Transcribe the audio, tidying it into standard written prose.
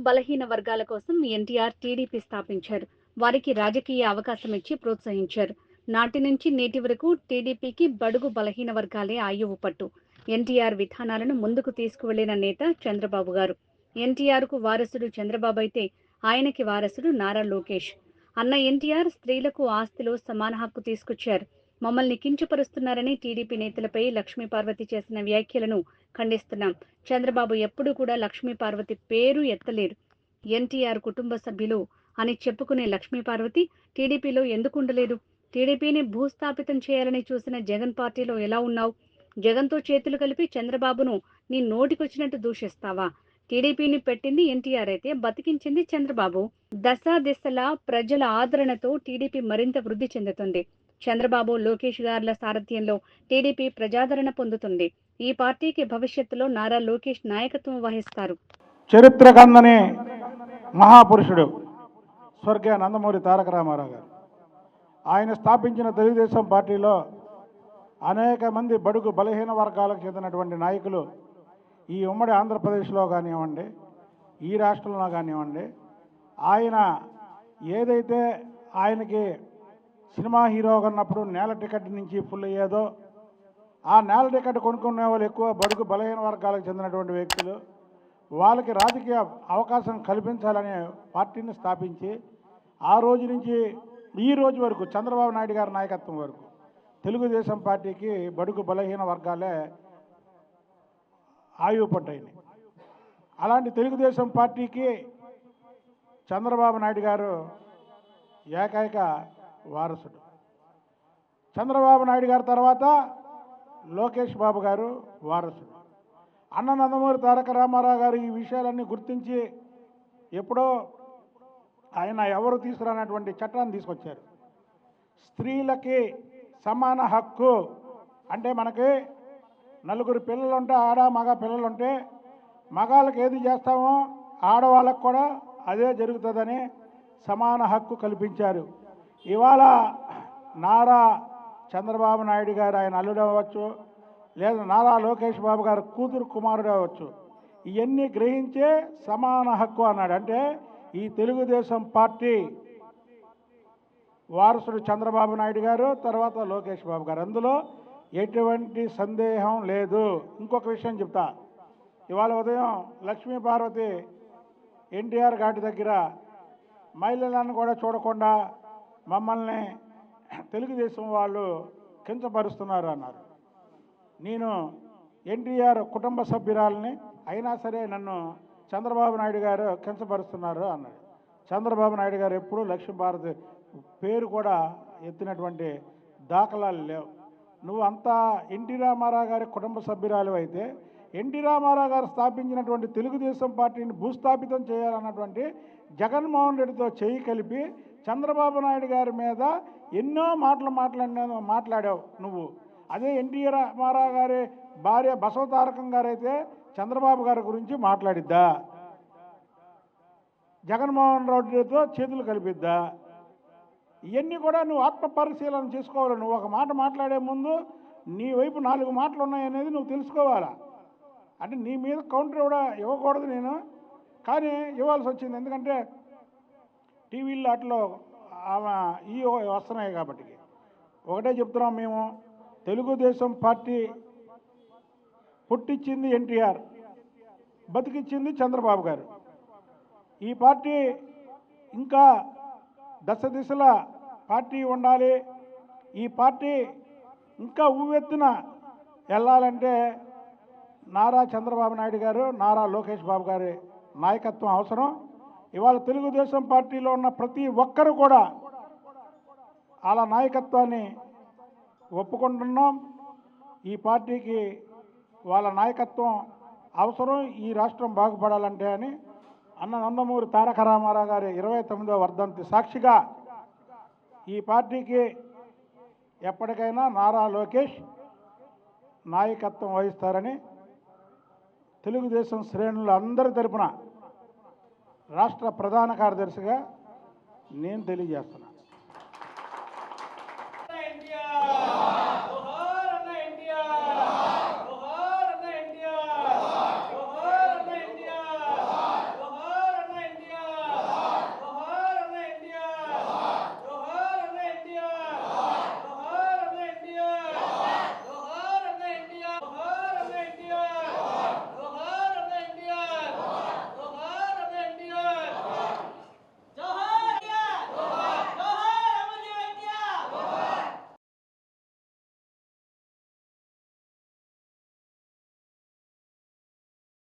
బలహీన వర్గాల కోసం ఎన్టీఆర్ టీడీపీ స్థాపించారు. వారికి రాజకీయ అవకాశం ఇచ్చి ప్రోత్సహించారు. నాటి నుంచి నేటి వరకు టీడీపీకి బడుగు బలహీన వర్గాలే ఆయువు పట్టు. ఎన్టీఆర్ విధానాలను ముందుకు తీసుకువెళ్లిన నేత చంద్రబాబు గారు. ఎన్టీఆర్కు వారసుడు చంద్రబాబు అయితే ఆయనకి వారసుడు నారా లోకేష్. అన్న ఎన్టీఆర్ స్త్రీలకు ఆస్తిలో సమాన హక్కు తీసుకొచ్చారు. మమ్మల్ని కించపరుస్తున్నారని టీడీపీ నేతలపై లక్ష్మీపార్వతి చేసిన వ్యాఖ్యలను ఖండిస్తున్నాం. చంద్రబాబు ఎప్పుడూ కూడా లక్ష్మీపార్వతి పేరు ఎత్తలేరు. ఎన్టీఆర్ కుటుంబ సభ్యులు అని చెప్పుకునే లక్ష్మీపార్వతి టీడీపీలో ఎందుకు ఉండలేదు? టీడీపీని భూస్థాపితం చేయాలని చూసిన జగన్ పార్టీలో ఎలా ఉన్నావు? జగన్తో చేతులు కలిపి చంద్రబాబును నీ నోటికొచ్చినట్టు దూషిస్తావా? టీడీపీని పెట్టింది ఎన్టీఆర్ అయితే బతికించింది చంద్రబాబు. దశా దిశలా ప్రజల ఆదరణతో టీడీపీ మరింత వృద్ధి చెందుతుంది. చంద్రబాబు, లోకేష్ గార్ల సారథ్యంలో టీడీపీ ప్రజాదరణ పొందుతుంది. ఈ పార్టీకి భవిష్యత్తులో నారా లోకేష్ నాయకత్వం వహిస్తారు. చరిత్ర కందని మహాపురుషుడు స్వర్గీయ నందమూరి తారక రామారావు గారు ఆయన స్థాపించిన తెలుగుదేశం పార్టీలో అనేక మంది బడుగు బలహీన వర్గాలకు చెందినటువంటి నాయకులు ఈ ఉమ్మడి ఆంధ్రప్రదేశ్లో కానివ్వండి, ఈ రాష్ట్రంలో కానివ్వండి, ఆయన ఏదైతే ఆయనకి సినిమా హీరోగా ఉన్నప్పుడు నేల టికెట్ నుంచి ఫుల్ అయ్యేదో ఆ నేల టికెట్ కొనుక్కునే వాళ్ళు ఎక్కువ బడుగు బలహీన వర్గాలకు చెందినటువంటి వ్యక్తులు. వాళ్ళకి రాజకీయ అవకాశం కల్పించాలనే పార్టీని స్థాపించి ఆ రోజు నుంచి ఈ రోజు వరకు చంద్రబాబు నాయుడు గారి నాయకత్వం వరకు తెలుగుదేశం పార్టీకి బడుగు బలహీన వర్గాలే ఆయువు పడ్డాయి. అలాంటి తెలుగుదేశం పార్టీకి చంద్రబాబు నాయుడు గారు ఏకైక వారసుడు. చంద్రబాబు నాయుడు గారి తర్వాత లోకేష్ బాబు గారు వారసుడు. అన్న నందమూరి తారక రామారావు గారు ఈ విషయాలన్నీ గుర్తించి ఎప్పుడో ఆయన ఎవరు తీసుకురానటువంటి చట్టాన్ని తీసుకొచ్చారు. స్త్రీలకి సమాన హక్కు అంటే మనకి నలుగురు పిల్లలుంటే ఆడ మగ పిల్లలుంటే మగాళ్ళకి ఏది చేస్తామో ఆడవాళ్ళకు కూడా అదే జరుగుతుందని సమాన హక్కు కల్పించారు. ఇవాళ నారా చంద్రబాబు నాయుడు గారు ఆయన అల్లుడు అవ్వచ్చు, లేదా నారా లోకేష్ బాబు గారు కూతురు కుమారుడు అవ్వచ్చు, ఇవన్నీ గ్రహించే సమాన హక్కు అన్నాడు. అంటే ఈ తెలుగుదేశం పార్టీ వారసుడు చంద్రబాబు నాయుడు గారు, తర్వాత లోకేష్ బాబు గారు, అందులో ఎటువంటి సందేహం లేదు. ఇంకొక విషయం చెప్తా. ఇవాళ ఉదయం లక్ష్మీపార్వతి ఎన్టీఆర్ ఘాటి దగ్గర మహిళలను కూడా చూడకుండా మమ్మల్ని తెలుగుదేశం వాళ్ళు కించపరుస్తున్నారు అన్నారు. నేను ఎన్టీఆర్ కుటుంబ సభ్యురాలని అయినా సరే నన్ను చంద్రబాబు నాయుడు గారు కించపరుస్తున్నారు అన్నాడు. చంద్రబాబు నాయుడు గారు ఎప్పుడూ లక్ష్మీపార్వతి పేరు కూడా ఎత్తినటువంటి దాఖలాలు లేవు. నువ్వు అంతా ఎన్టీ రామారావు గారి కుటుంబ సభ్యురాలు అయితే ఎన్టీ రామారావు గారు స్థాపించినటువంటి తెలుగుదేశం పార్టీని భూస్థాపితం చేయాలన్నటువంటి జగన్మోహన్ రెడ్డితో చేయి కలిపి చంద్రబాబు నాయుడు గారి మీద ఎన్నో మాట్లాడావు నువ్వు. అదే ఎన్టీ రామారావు గారి భార్య బసవతారకం గారైతే చంద్రబాబు గారి గురించి మాట్లాడిద్దా? జగన్మోహన్ రెడ్డితో చేతులు కలిపిద్దా? ఇవన్నీ కూడా నువ్వు ఆత్మ పరిశీలన చేసుకోవాలి. నువ్వు ఒక మాట మాట్లాడే ముందు నీ వైపు 4 మాటలు ఉన్నాయనేది నువ్వు తెలుసుకోవాలా. అంటే నీ మీద కౌంటర్ కూడా ఇవ్వకూడదు నేను, కానీ ఇవ్వాల్సి వచ్చింది. ఎందుకంటే టీవీల్లో అట్లో ఆమె ఈ వస్తున్నాయి కాబట్టి. ఒకటే చెప్తున్నాం, మేము తెలుగుదేశం పార్టీ పుట్టించింది ఎన్టీఆర్, బతికిచ్చింది చంద్రబాబు గారు. ఈ పార్టీ ఇంకా దశ దిశల పార్టీ ఉండాలి. ఈ పార్టీ ఇంకా ఉవ్వెత్తున వెళ్ళాలంటే నారా చంద్రబాబు నాయుడు గారు, నారా లోకేష్ బాబు గారి నాయకత్వం అవసరం. ఇవాళ తెలుగుదేశం పార్టీలో ఉన్న ప్రతి ఒక్కరు కూడా అలా నాయకత్వాన్ని ఒప్పుకుంటున్నాం. ఈ పార్టీకి వాళ్ళ నాయకత్వం అవసరం, ఈ రాష్ట్రం బాగుపడాలంటే అని అన్న నందమూరి తారక రామారావు గారి 29వ వర్ధంతి సాక్షిగా ఈ పార్టీకి ఎప్పటికైనా నారా లోకేష్ నాయకత్వం వహిస్తారని తెలుగుదేశం శ్రేణులు అందరి తరపున రాష్ట్ర ప్రధాన కార్యదర్శిగా నేను తెలియజేస్తున్నాను.